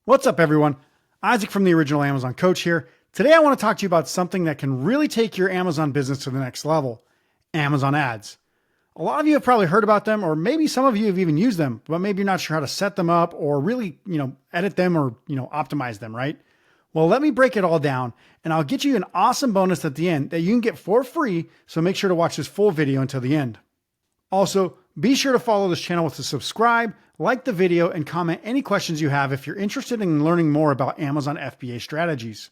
What's up, everyone? Isaac from the Original Amazon Coach here. Today I want to talk to you about something that can really take your Amazon business to the next level: Amazon ads. A lot of you have probably heard about them, or maybe some of you have even used them, but maybe you're not sure how to set them up or really, edit them or, optimize them, right? Well, let me break it all down and I'll get you an awesome bonus at the end that you can get for free. So make sure to watch this full video until the end. Also, be sure to follow this channel to subscribe, like the video, and comment any questions you have if you're interested in learning more about Amazon FBA strategies.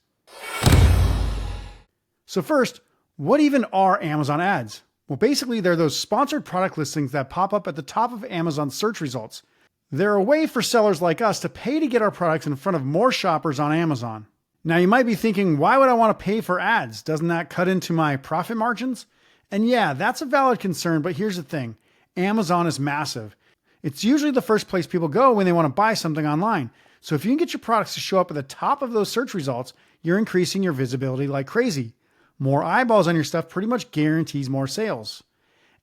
So first, what even are Amazon ads? Well, basically, they're those sponsored product listings that pop up at the top of Amazon search results. They're a way for sellers like us to pay to get our products in front of more shoppers on Amazon. Now, you might be thinking, why would I want to pay for ads? Doesn't that cut into my profit margins? And yeah, that's a valid concern, but here's the thing. Amazon is massive. It's usually the first place people go when they want to buy something online. So if you can get your products to show up at the top of those search results, you're increasing your visibility like crazy. More eyeballs on your stuff pretty much guarantees more sales.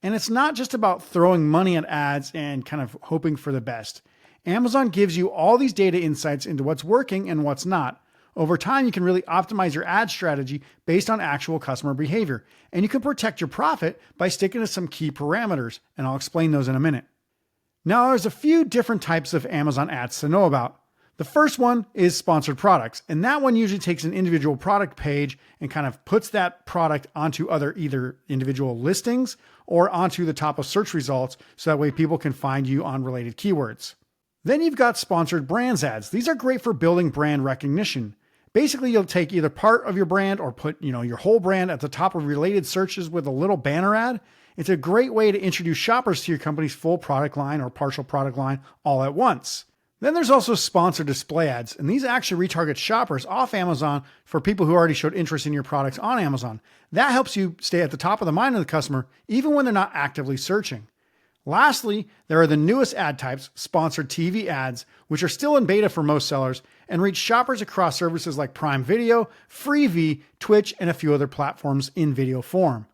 And it's not just about throwing money at ads and kind of hoping for the best. Amazon gives you all these data insights into what's working and what's not. Over time, you can really optimize your ad strategy based on actual customer behavior. And you can protect your profit by sticking to some key parameters. And I'll explain those in a minute. Now, there's a few different types of Amazon ads to know about. The first one is sponsored products, and that one usually takes an individual product page and kind of puts that product onto either individual listings or onto the top of search results, so that way people can find you on related keywords. Then you've got sponsored brands ads. These are great for building brand recognition. Basically, you'll take either part of your brand or put, your whole brand at the top of related searches with a little banner ad. It's a great way to introduce shoppers to your company's full product line or partial product line all at once. Then there's also sponsored display ads, and these actually retarget shoppers off Amazon for people who already showed interest in your products on Amazon. That helps you stay at the top of the mind of the customer, even when they're not actively searching. Lastly, there are the newest ad types, sponsored TV ads, which are still in beta for most sellers and reach shoppers across services like Prime Video, Freevee, Twitch, and a few other platforms in video form.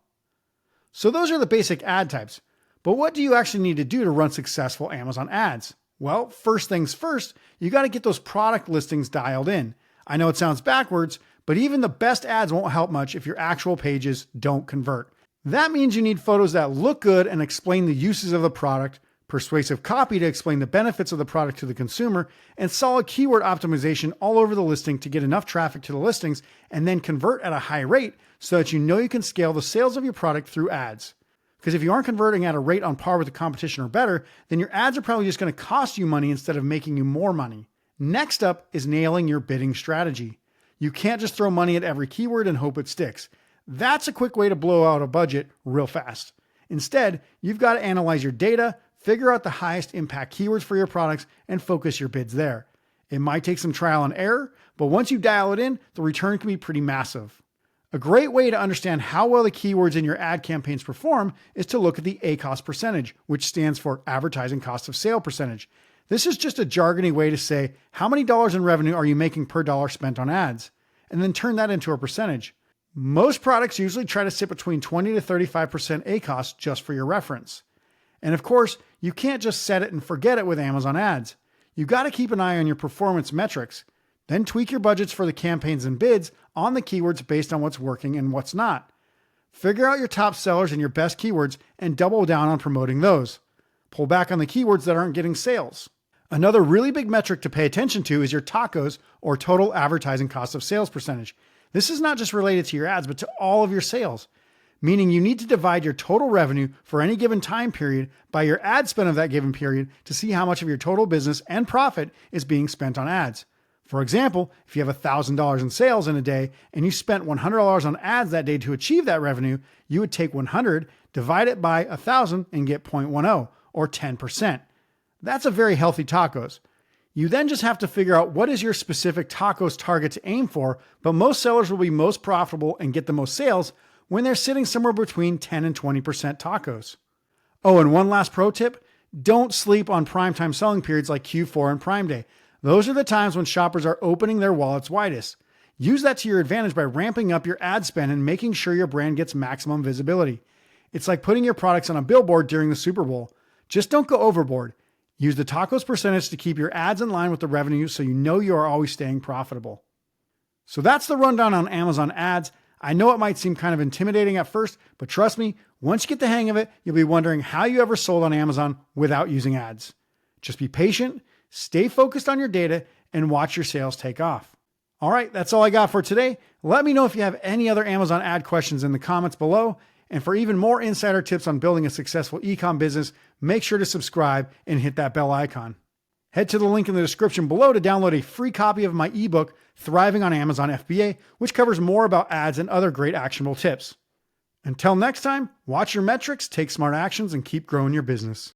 So those are the basic ad types. But what do you actually need to do to run successful Amazon ads? Well, first things first, you got to get those product listings dialed in. I know it sounds backwards, but even the best ads won't help much if your actual pages don't convert. That means you need photos that look good and explain the uses of the product, persuasive copy to explain the benefits of the product to the consumer, and solid keyword optimization all over the listing to get enough traffic to the listings and then convert at a high rate so that you can scale the sales of your product through ads. Because if you aren't converting at a rate on par with the competition or better, then your ads are probably just going to cost you money instead of making you more money. Next up is nailing your bidding strategy. You can't just throw money at every keyword and hope it sticks. That's a quick way to blow out a budget real fast. Instead, you've got to analyze your data, figure out the highest impact keywords for your products, and focus your bids there. It might take some trial and error, but once you dial it in, the return can be pretty massive. A great way to understand how well the keywords in your ad campaigns perform is to look at the ACOS percentage, which stands for advertising cost of sale percentage. This is just a jargony way to say how many dollars in revenue are you making per dollar spent on ads, and then turn that into a percentage. Most products usually try to sit between 20 to 35% ACOS just for your reference. And of course, you can't just set it and forget it with Amazon ads. You got to keep an eye on your performance metrics. Then tweak your budgets for the campaigns and bids on the keywords based on what's working and what's not. Figure out your top sellers and your best keywords and double down on promoting those. Pull back on the keywords that aren't getting sales. Another really big metric to pay attention to is your TACOS, or total advertising cost of sales percentage. This is not just related to your ads, but to all of your sales, meaning you need to divide your total revenue for any given time period by your ad spend of that given period to see how much of your total business and profit is being spent on ads. For example, if you have $1,000 in sales in a day and you spent $100 on ads that day to achieve that revenue, you would take 100, divide it by 1,000 and get 0.10 or 10%. That's a very healthy TACOS. You then just have to figure out what is your specific TACOS target to aim for, but most sellers will be most profitable and get the most sales when they're sitting somewhere between 10 and 20% TACOS. Oh, and one last pro tip, don't sleep on primetime selling periods like Q4 and Prime Day. Those are the times when shoppers are opening their wallets widest. Use that to your advantage by ramping up your ad spend and making sure your brand gets maximum visibility. It's like putting your products on a billboard during the Super Bowl. Just don't go overboard. Use the tacos percentage to keep your ads in line with the revenue so you know you are always staying profitable. So that's the rundown on Amazon ads. I know it might seem kind of intimidating at first, but trust me, once you get the hang of it, you'll be wondering how you ever sold on Amazon without using ads. Just be patient, stay focused on your data, and watch your sales take off. All right, that's all I got for today. Let me know if you have any other Amazon ad questions in the comments below. And for even more insider tips on building a successful e-com business, make sure to subscribe and hit that bell icon. Head to the link in the description below to download a free copy of my ebook, Thriving on Amazon FBA, which covers more about ads and other great actionable tips. Until next time, watch your metrics, take smart actions, and keep growing your business.